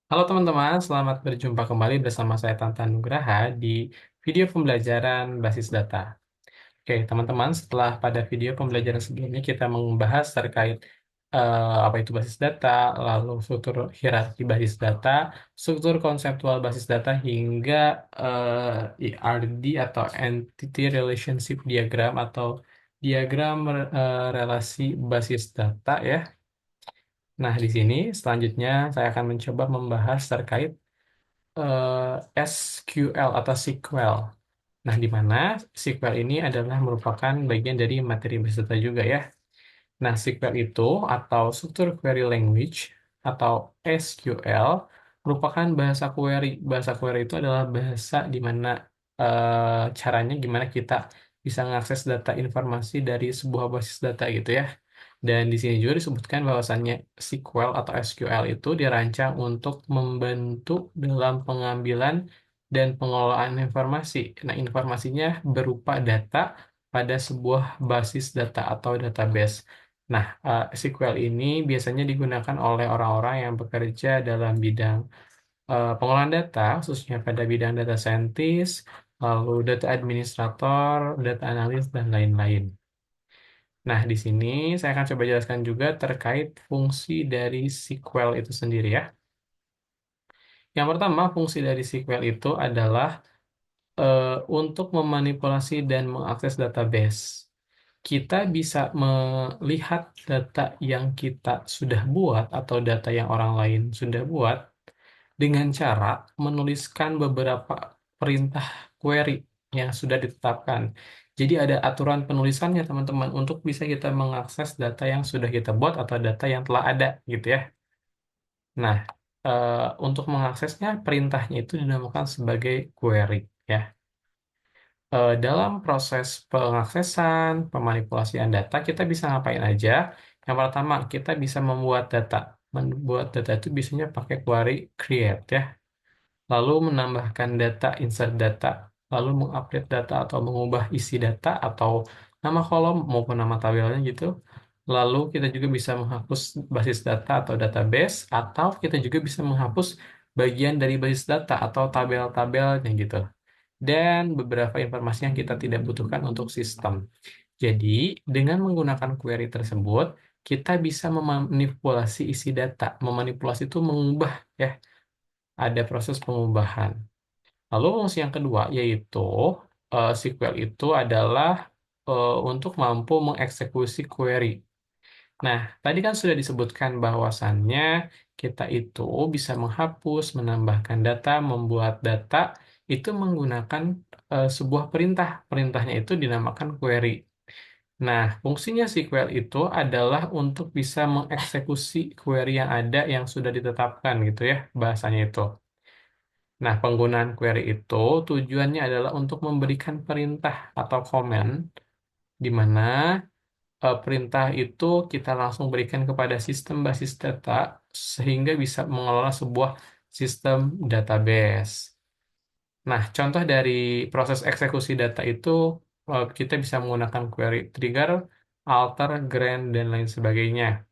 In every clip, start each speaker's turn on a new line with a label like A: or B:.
A: Halo teman-teman, selamat berjumpa kembali bersama saya Tantan Nugraha di video pembelajaran basis data. Oke, teman-teman, setelah pada video pembelajaran sebelumnya kita membahas terkait apa itu basis data, lalu struktur hierarki basis data, struktur konseptual basis data, hingga ERD atau Entity Relationship Diagram atau diagram relasi basis data ya. Nah, di sini selanjutnya saya akan mencoba membahas terkait SQL atau SQL. Nah, di mana SQL ini adalah merupakan bagian dari materi basis data juga ya. Nah, SQL itu atau Structure Query Language atau SQL merupakan bahasa query. Bahasa query itu adalah bahasa di mana caranya gimana kita bisa mengakses data informasi dari sebuah basis data gitu ya. Dan di sini juga disebutkan bahwasannya SQL atau SQL itu dirancang untuk membantu dalam pengambilan dan pengelolaan informasi. Nah, informasinya berupa data pada sebuah basis data atau database. Nah, SQL ini biasanya digunakan oleh orang-orang yang bekerja dalam bidang pengolahan data, khususnya pada bidang data scientist, lalu data administrator, data analis, dan lain-lain. Nah, di sini saya akan coba jelaskan juga terkait fungsi dari SQL itu sendiri ya. Yang pertama, fungsi dari SQL itu adalah untuk memanipulasi dan mengakses database. Kita bisa melihat data yang kita sudah buat atau data yang orang lain sudah buat dengan cara menuliskan beberapa perintah query yang sudah ditetapkan. Jadi ada aturan penulisannya teman-teman untuk bisa kita mengakses data yang sudah kita buat atau data yang telah ada gitu ya. Nah, untuk mengaksesnya perintahnya itu dinamakan sebagai query ya. Dalam proses pengaksesan, pemanipulasian data, kita bisa ngapain aja? Yang pertama, kita bisa membuat data. Membuat data itu biasanya pakai query create ya. Lalu menambahkan data, insert data, lalu mengupdate data atau mengubah isi data atau nama kolom maupun nama tabelnya gitu. Lalu kita juga bisa menghapus basis data atau database, atau kita juga bisa menghapus bagian dari basis data atau tabel-tabelnya gitu. Dan beberapa informasi yang kita tidak butuhkan untuk sistem. Jadi, dengan menggunakan query tersebut, kita bisa memanipulasi isi data. Memanipulasi itu mengubah ya, ada proses pengubahan. Lalu fungsi yang kedua yaitu SQL itu adalah untuk mampu mengeksekusi query. Nah, tadi kan sudah disebutkan bahwasannya kita itu bisa menghapus, menambahkan data, membuat data itu menggunakan sebuah perintah. Perintahnya itu dinamakan query. Nah, fungsinya SQL itu adalah untuk bisa mengeksekusi query yang ada yang sudah ditetapkan gitu ya, bahasanya itu. Nah, penggunaan query itu tujuannya adalah untuk memberikan perintah atau komen, di mana perintah itu kita langsung berikan kepada sistem basis data, sehingga bisa mengelola sebuah sistem database. Nah, contoh dari proses eksekusi data itu, kita bisa menggunakan query trigger, alter, grant, dan lain sebagainya.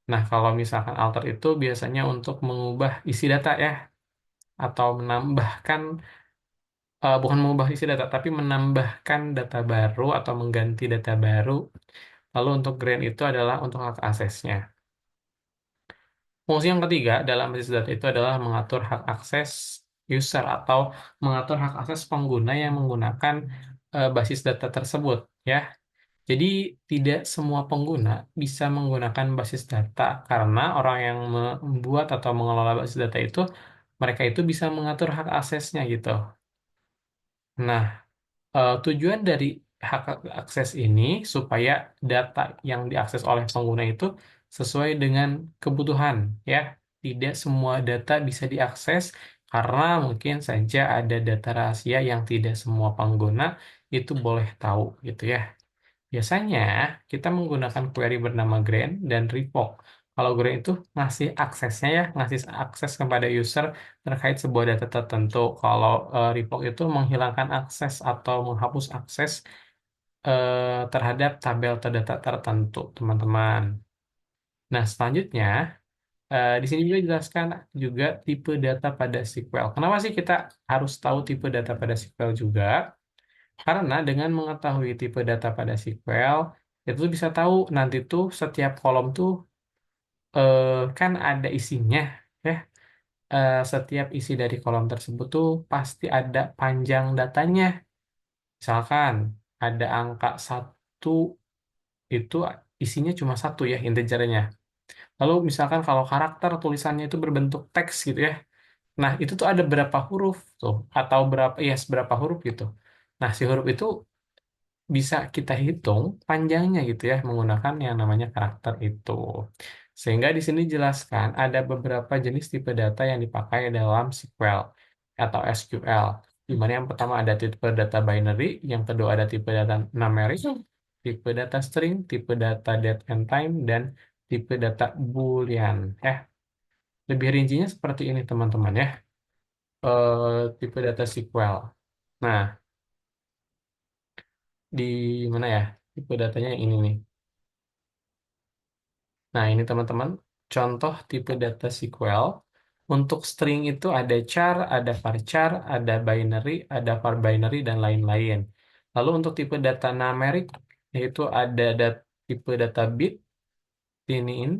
A: Nah, kalau misalkan alter itu biasanya untuk mengubah isi data ya, atau menambahkan bukan mengubah isi data, tapi menambahkan data baru atau mengganti data baru. Lalu untuk grant itu adalah untuk hak aksesnya. Fungsi yang ketiga dalam basis data itu adalah mengatur hak akses user atau mengatur hak akses pengguna yang menggunakan basis data tersebut, ya. Jadi tidak semua pengguna bisa menggunakan basis data karena orang yang membuat atau mengelola basis data itu mereka itu bisa mengatur hak aksesnya gitu. Nah, tujuan dari hak akses ini supaya data yang diakses oleh pengguna itu sesuai dengan kebutuhan, ya. Tidak semua data bisa diakses karena mungkin saja ada data rahasia yang tidak semua pengguna itu boleh tahu, gitu ya. Biasanya kita menggunakan query bernama grant dan revoke. Kalau grant itu ngasih aksesnya ya, ngasih akses kepada user terkait sebuah data tertentu. Kalau revoke itu menghilangkan akses atau menghapus akses terhadap tabel atau data tertentu, teman-teman. Nah, selanjutnya Di sini juga dijelaskan juga tipe data pada SQL. Kenapa sih kita harus tahu tipe data pada SQL juga? Karena dengan mengetahui tipe data pada SQL, itu tuh bisa tahu nanti tuh setiap kolom tuh kan ada isinya, ya. Setiap isi dari kolom tersebut tuh pasti ada panjang datanya. Misalkan ada angka satu itu isinya cuma satu ya integernya. Lalu misalkan kalau karakter tulisannya itu berbentuk teks gitu ya. Nah, itu tuh ada berapa huruf tuh atau berapa ya berapa huruf gitu. Nah, si huruf itu bisa kita hitung panjangnya gitu ya menggunakan yang namanya karakter itu. Sehingga di sini dijelaskan ada beberapa jenis tipe data yang dipakai dalam SQL atau SQL. Di mana yang pertama ada tipe data binary, yang kedua ada tipe data numeric, tipe data string, tipe data date and time, dan tipe data boolean. Lebih rincinya seperti ini teman-teman ya. Tipe data SQL. Nah, di mana ya? Tipe datanya yang ini nih. Nah, ini teman-teman, contoh tipe data SQL. Untuk string itu ada char, ada varchar, ada binary, ada var binary, dan lain-lain. Lalu untuk tipe data numeric, yaitu ada tipe data bit, tiny in,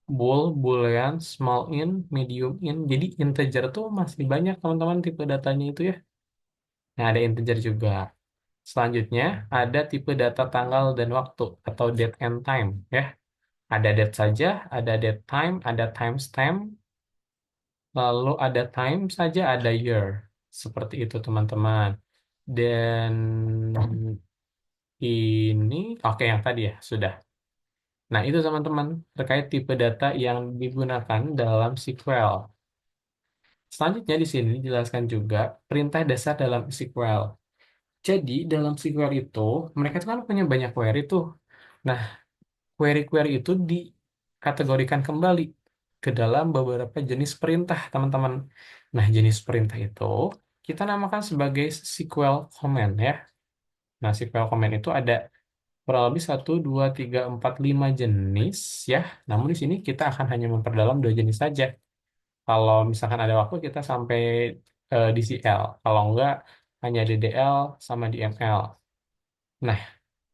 A: bool, boolean, small in, medium in. Jadi integer tuh masih banyak teman-teman tipe datanya itu ya. Nah, ada integer juga. Selanjutnya, ada tipe data tanggal dan waktu atau date and time ya. Ada date saja, ada date time, ada timestamp, lalu ada time saja, ada year. Seperti itu teman-teman. Dan ini, oke yang tadi ya, sudah. Nah itu teman-teman, terkait tipe data yang digunakan dalam SQL. Selanjutnya di sini dijelaskan juga perintah dasar dalam SQL. Jadi dalam SQL itu, mereka tuh kan punya banyak query tuh. Nah, query-query itu dikategorikan kembali ke dalam beberapa jenis perintah, teman-teman. Nah, jenis perintah itu kita namakan sebagai SQL command ya. Nah, SQL command itu ada kurang lebih 1, 2, 3, 4, 5 jenis ya. Namun di sini kita akan hanya memperdalam dua jenis saja. Kalau misalkan ada waktu kita sampai DCL. Kalau enggak, hanya DDL sama DML. Nah,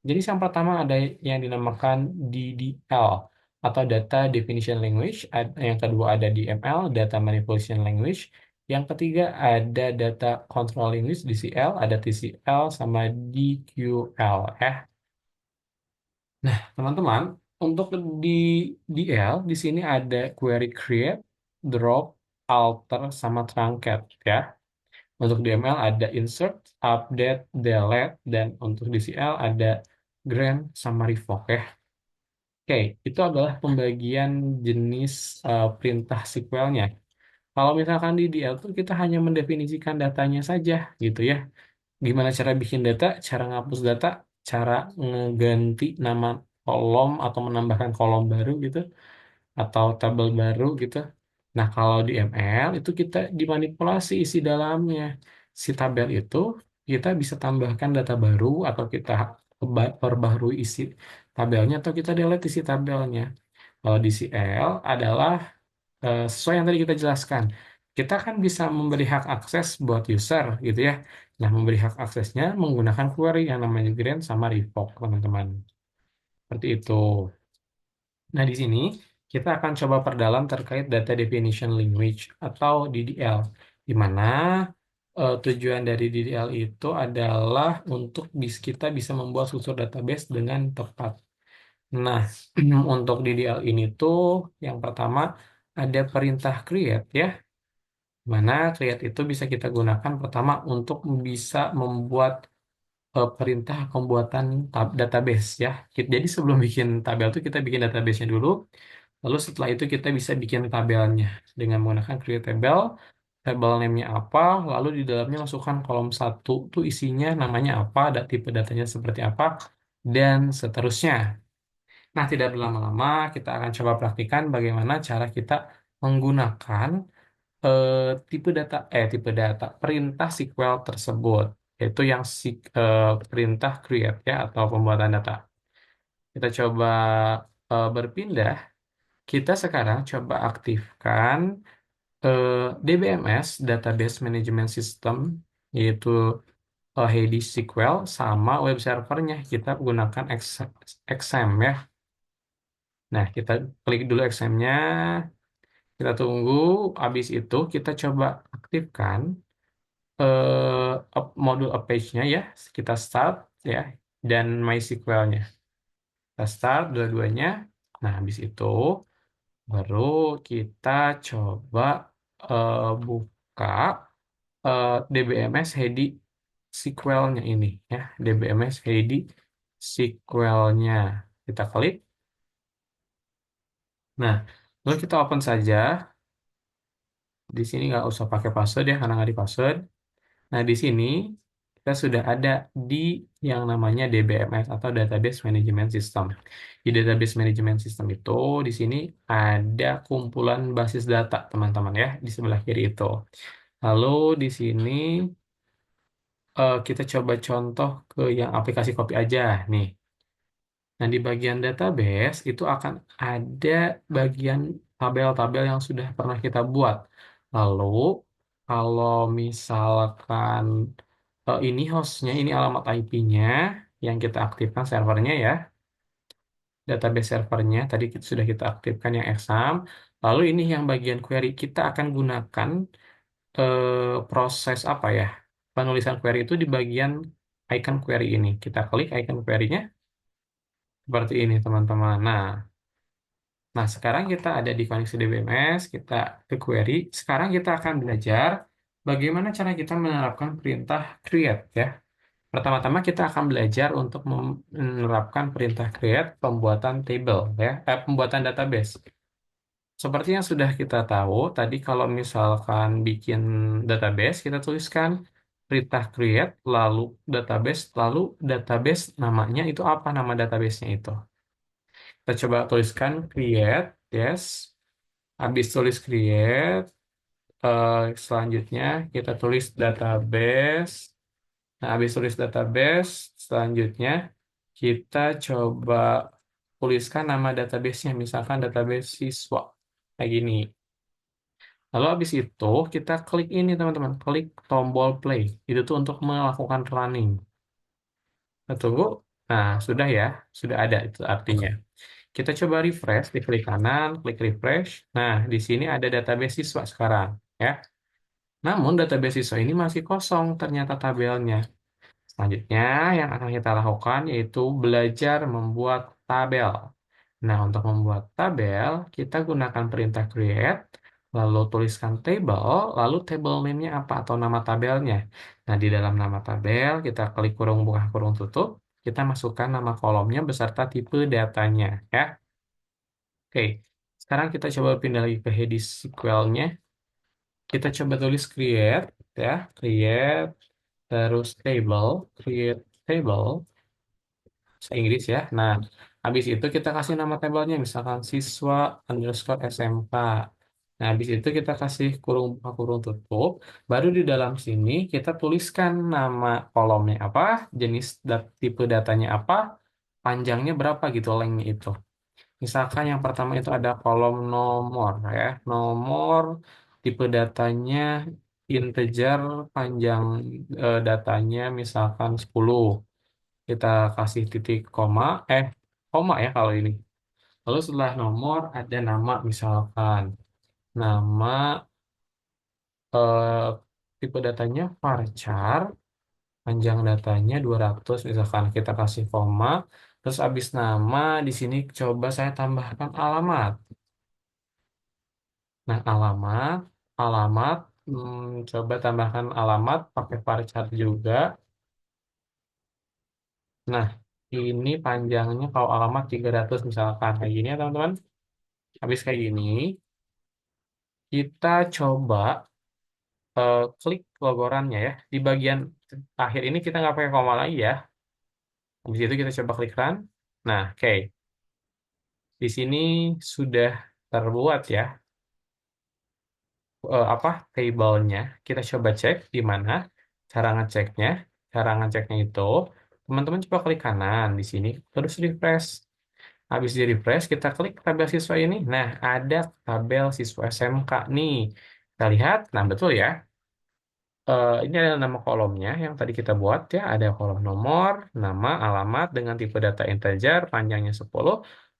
A: jadi yang pertama ada yang dinamakan DDL atau Data Definition Language, yang kedua ada DML, Data Manipulation Language, yang ketiga ada Data Control Language DCL, ada TCL sama DQL ya. Nah, teman-teman, untuk di DL di sini ada query create, drop, alter sama truncate ya. Untuk DML ada insert, update, delete, dan untuk DCL ada grant sama revoke ya. Oke, itu adalah pembagian jenis perintah SQL-nya. Kalau misalkan di DL tuh kita hanya mendefinisikan datanya saja gitu ya. Gimana cara bikin data, cara ngapus data, cara ngeganti nama kolom atau menambahkan kolom baru gitu atau tabel baru gitu. Nah, kalau di ML itu kita dimanipulasi isi dalamnya. Si tabel itu kita bisa tambahkan data baru atau kita perbaharui isi tabelnya atau kita delete isi tabelnya. Kalau di CL adalah sesuai yang tadi kita jelaskan. Kita kan bisa memberi hak akses buat user gitu ya. Nah, memberi hak aksesnya menggunakan query yang namanya grant sama revoke, teman-teman. Seperti itu. Nah, di sini kita akan coba perdalam terkait Data Definition Language atau DDL, di mana tujuan dari DDL itu adalah untuk kita bisa membuat struktur database dengan tepat. Nah, untuk DDL ini tuh yang pertama ada perintah create ya, di mana create itu bisa kita gunakan pertama untuk bisa membuat perintah pembuatan database ya. Jadi sebelum bikin tabel itu kita bikin database-nya dulu. Lalu setelah itu kita bisa bikin tabelnya dengan menggunakan create table, tabel name-nya apa, lalu di dalamnya masukkan kolom satu tuh isinya namanya apa, tipe datanya seperti apa, dan seterusnya. Nah, tidak berlama-lama, kita akan coba praktikan bagaimana cara kita menggunakan eh, tipe data perintah SQL tersebut, yaitu yang perintah create ya atau pembuatan data. Kita coba berpindah Kita sekarang coba aktifkan eh, DBMS, Database Management System, yaitu Hades SQL sama web servernya. Kita gunakan XAMPP ya. Nah, kita klik dulu XAMPP-nya, kita tunggu. Habis itu kita coba aktifkan modul Apache-nya ya. Kita start ya, dan MySQL-nya. Kita start dua-duanya. Nah, habis itu baru kita coba buka DBMS Heidi SQL-nya ini ya. DBMS Heidi SQL-nya. Kita klik. Nah, lalu kita open saja. Di sini nggak usah pakai password ya, karena nggak di password. Nah, di sini kita sudah ada di yang namanya DBMS atau Database Management System. Di Database Management System itu, di sini ada kumpulan basis data, teman-teman ya, di sebelah kiri itu. Lalu di sini kita coba contoh ke yang aplikasi kopi aja nih. Nah, di bagian database itu akan ada bagian tabel-tabel yang sudah pernah kita buat. Lalu, kalau misalkan ini hostnya, ini alamat IP-nya yang kita aktifkan servernya ya, database servernya tadi sudah kita aktifkan yang exam. Lalu ini yang bagian query kita akan gunakan proses apa ya? Penulisan query itu di bagian icon query ini. Kita klik icon query-nya seperti ini, teman-teman. Nah, sekarang kita ada di koneksi DBMS, kita ke query. Sekarang kita akan belajar bagaimana cara kita menerapkan perintah create ya. Pertama-tama kita akan belajar untuk menerapkan perintah create pembuatan table ya, pembuatan database. Seperti yang sudah kita tahu, tadi kalau misalkan bikin database, kita tuliskan perintah create, lalu database namanya itu apa nama databasenya itu. Kita coba tuliskan create, yes. Habis tulis create, selanjutnya kita tulis database. Nah, habis tulis database, selanjutnya kita coba tuliskan nama databasenya, misalkan database siswa. Kayak gini. Lalu habis itu kita klik ini teman-teman, klik tombol play. Itu tuh untuk melakukan running. Kita tunggu. Nah, sudah ya, sudah ada itu artinya. Kita coba refresh, di klik kanan, klik refresh. Nah, di sini ada database siswa sekarang, ya. Namun database siswa ini masih kosong ternyata tabelnya. Selanjutnya yang akan kita lakukan yaitu belajar membuat tabel. Nah, untuk membuat tabel, kita gunakan perintah create, lalu tuliskan table, lalu table name-nya apa atau nama tabelnya. Nah, di dalam nama tabel, kita klik kurung buka kurung tutup, kita masukkan nama kolomnya beserta tipe datanya, ya. Oke, sekarang kita coba pindah lagi ke head SQL-nya. Kita coba tulis create, ya, create, terus table, create table, bahasa Inggris ya. Nah, habis itu kita kasih nama tabelnya, misalkan siswa underscore SMK. Nah, habis itu kita kasih kurung buka kurung tutup. Baru di dalam sini kita tuliskan nama kolomnya apa, jenis tipe datanya apa, panjangnya berapa gitu, lengthnya itu. Misalkan yang pertama itu ada kolom nomor ya, nomor, tipe datanya integer, panjang datanya misalkan 10. Kita kasih titik koma, koma ya kalau ini. Lalu setelah nomor ada nama misalkan nama eh, tipe datanya varchar, panjang datanya 200 misalkan kita kasih koma, terus habis nama di sini coba saya tambahkan alamat. Nah, alamat, coba tambahkan alamat pakai varchar juga. Nah, ini panjangnya kalau alamat 300 misalkan kayak gini ya teman-teman. Habis kayak gini, kita coba klik logorannya ya. Di bagian akhir ini kita nggak pakai koma lagi ya. Habis itu kita coba klik run. Nah, oke. Di sini sudah terbuat ya apa table-nya. Kita coba cek di mana cara ngeceknya. Cara ngeceknya itu teman-teman coba klik kanan di sini terus refresh. Habis di refresh, kita klik tabel siswa ini. Nah, ada tabel siswa SMK nih. Kita lihat, nah betul ya. Ini adalah nama kolomnya yang tadi kita buat ya. Ada kolom nomor, nama, alamat dengan tipe data integer, panjangnya 10.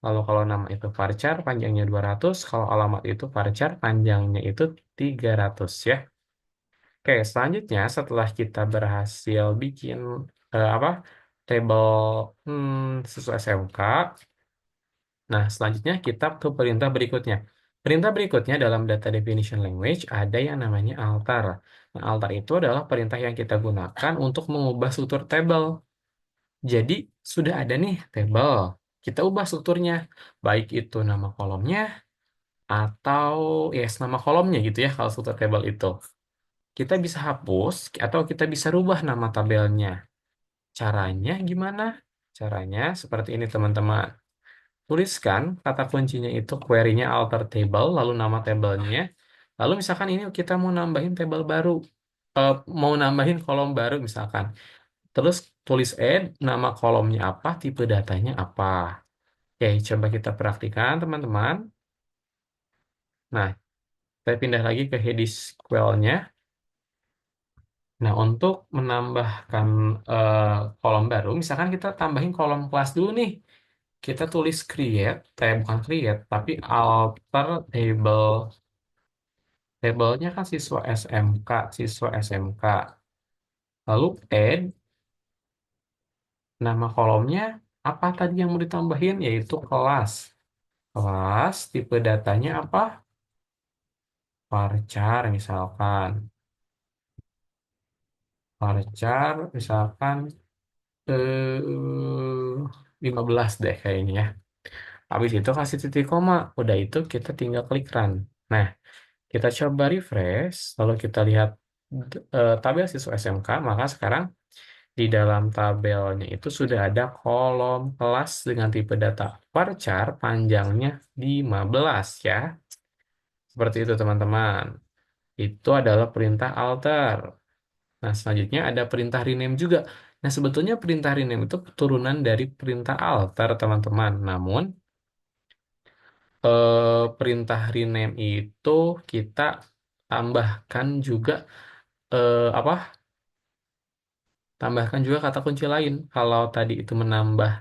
A: Lalu kalau nama itu varchar, panjangnya 200. Kalau alamat itu varchar, panjangnya itu 300 ya. Oke, selanjutnya setelah kita berhasil bikin apa tabel sesuai SMK, nah selanjutnya kita ke perintah berikutnya. Perintah berikutnya dalam data definition language ada yang namanya alter. Nah, alter itu adalah perintah yang kita gunakan untuk mengubah struktur tabel. Jadi sudah ada nih tabel, kita ubah strukturnya, baik itu nama kolomnya atau yes nama kolomnya gitu ya kalau struktur tabel itu. Kita bisa hapus atau kita bisa rubah nama tabelnya. Caranya gimana? Caranya seperti ini teman-teman. Tuliskan kata kuncinya itu query-nya alter table, lalu nama tabelnya. Lalu misalkan ini kita mau nambahin tabel baru, eh, mau nambahin kolom baru misalkan. Terus tulis add, nama kolomnya apa, tipe datanya apa. Oke, coba kita praktikan teman-teman. Nah, saya pindah lagi ke head SQL-nya. Nah, untuk menambahkan eh, kolom baru, misalkan kita tambahin kolom kelas dulu nih. Kita tulis create, bukan create, tapi alter table. Tabelnya kan siswa SMK, siswa SMK. Lalu add, nama kolomnya apa tadi yang mau ditambahin? Yaitu kelas. Kelas, tipe datanya apa? Varchar misalkan. Varchar misalkan 15 deh kayaknya ya. Habis itu kasih titik koma. Udah itu kita tinggal klik run. Nah, kita coba refresh, lalu kita lihat tabel siswa SMK, maka sekarang di dalam tabelnya itu sudah ada kolom kelas dengan tipe data varchar panjangnya 15 ya. Seperti itu teman-teman. Itu adalah perintah alter. Nah, selanjutnya ada perintah rename juga. Nah, sebetulnya perintah rename itu turunan dari perintah alter, teman-teman. Namun, perintah rename itu kita tambahkan juga apa? Tambahkan juga kata kunci lain. Kalau tadi itu menambah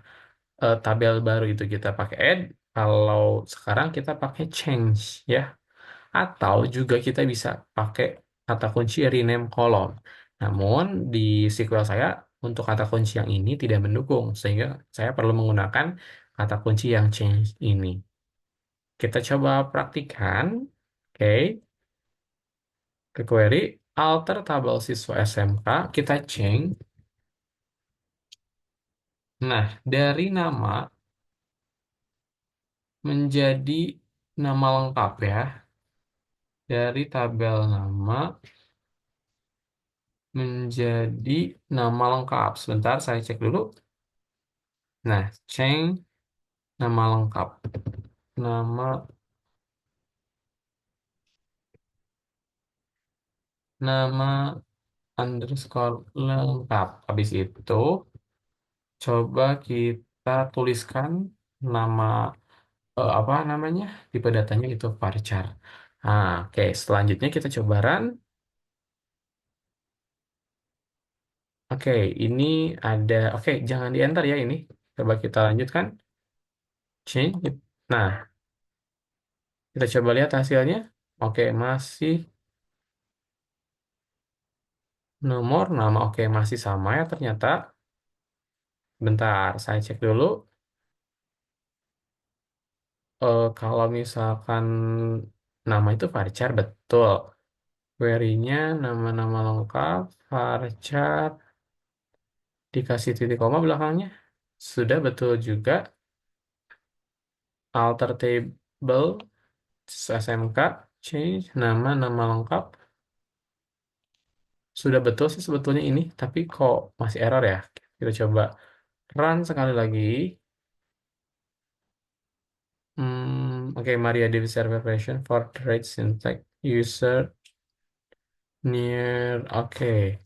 A: tabel baru itu kita pakai add, kalau sekarang kita pakai change ya. Atau juga kita bisa pakai kata kunci rename column. Namun di SQL saya untuk kata kunci yang ini tidak mendukung sehingga saya perlu menggunakan kata kunci yang change ini. Kita coba praktikkan. Oke, ke query alter tabel siswa SMK, kita change. Nah, dari nama menjadi nama lengkap ya. Dari tabel nama menjadi nama lengkap. Sebentar, saya cek dulu. Nah, change nama lengkap. Nama nama underscore lengkap. Habis itu, coba kita tuliskan nama apa namanya? Tipe datanya itu varchar. Nah, oke. Selanjutnya kita coba run. Oke, ini ada. Oke, jangan di enter ya ini. Coba kita lanjutkan. Change. Nah, kita coba lihat hasilnya. Oke, masih nomor nama. Oke, masih sama ya ternyata. Bentar, saya cek dulu. Kalau misalkan nama itu varchar betul. Query-nya nama-nama lengkap, varchar, dikasih titik koma belakangnya. Sudah betul juga. Alter table, SMK, change, nama-nama lengkap. Sudah betul sih sebetulnya ini, tapi kok masih error ya? Kita coba run sekali lagi. Oke, Maria Devi server version for trade syntax user near. Oke.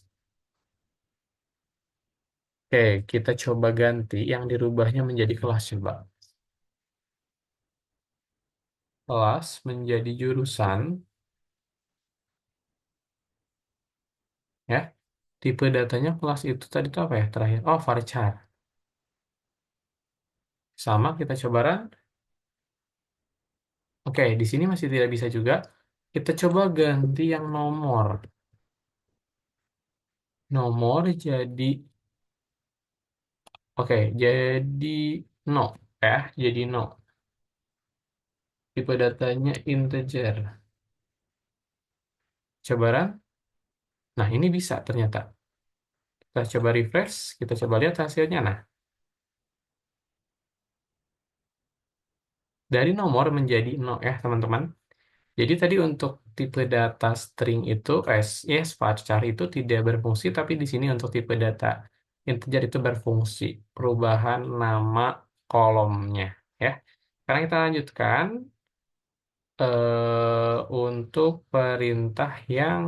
A: Oke, kita coba ganti yang dirubahnya menjadi kelas coba. kelas menjadi jurusan, ya. Tipe datanya kelas itu tadi itu apa ya terakhir? Oh, varchar. Sama, kita coba run. Oke, di sini masih tidak bisa juga. Kita coba ganti yang nomor. Nomor jadi, oke, jadi no, ya, jadi no. Tipe datanya integer. Coba run. Nah, ini bisa ternyata. Kita coba refresh, kita coba lihat hasilnya. Nah, dari nomor menjadi no ya, teman-teman. Jadi tadi untuk tipe data string itu, yes, varchar itu tidak berfungsi, tapi di sini untuk tipe data integer itu berfungsi. Perubahan nama kolomnya, ya. Sekarang kita lanjutkan untuk perintah yang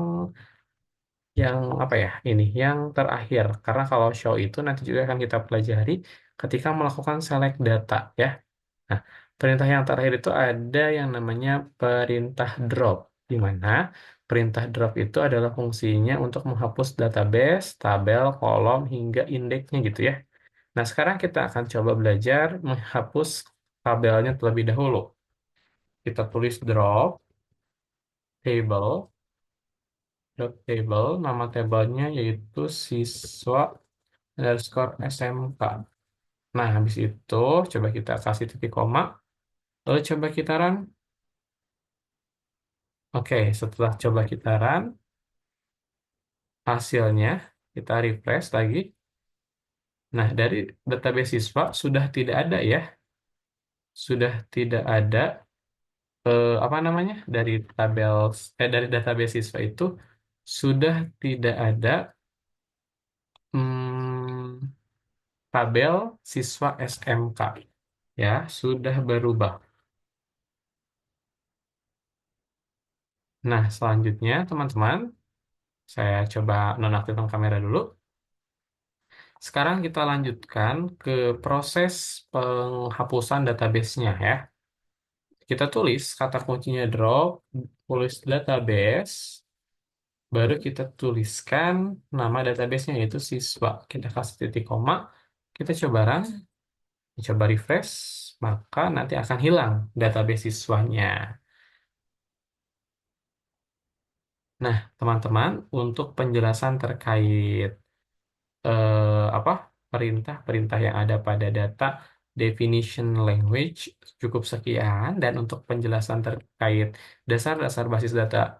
A: apa ya ini, yang terakhir. Karena kalau show itu nanti juga akan kita pelajari ketika melakukan select data, ya. Nah, perintah yang terakhir itu ada yang namanya perintah drop, di mana perintah drop itu adalah fungsinya untuk menghapus database, tabel, kolom, hingga indeksnya gitu ya. Nah, sekarang kita akan coba belajar menghapus tabelnya terlebih dahulu. Kita tulis drop table, dot table, nama tabelnya yaitu siswa underscore SMK. Nah, habis itu coba kita kasih titik koma, lalu coba kita run. Oke, setelah coba kita run, hasilnya kita refresh lagi. Nah, dari database siswa sudah tidak ada ya, sudah tidak ada apa namanya dari database siswa itu sudah tidak ada hmm, tabel siswa SMK, ya, sudah berubah. Nah, selanjutnya teman-teman, saya coba nonaktifkan kamera dulu. Sekarang kita lanjutkan ke proses penghapusan database-nya ya. Kita tulis kata kuncinya drop, tulis database, baru kita tuliskan nama database-nya yaitu siswa. Kita kasih titik koma, kita coba run, coba refresh, maka nanti akan hilang database siswanya. Nah, teman-teman, untuk penjelasan terkait apa perintah-perintah yang ada pada data definition language cukup sekian, dan untuk penjelasan terkait dasar-dasar basis data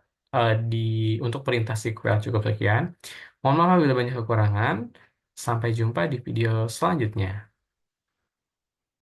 A: di untuk perintah SQL cukup sekian. Mohon maaf bila banyak kekurangan. Sampai jumpa di video selanjutnya.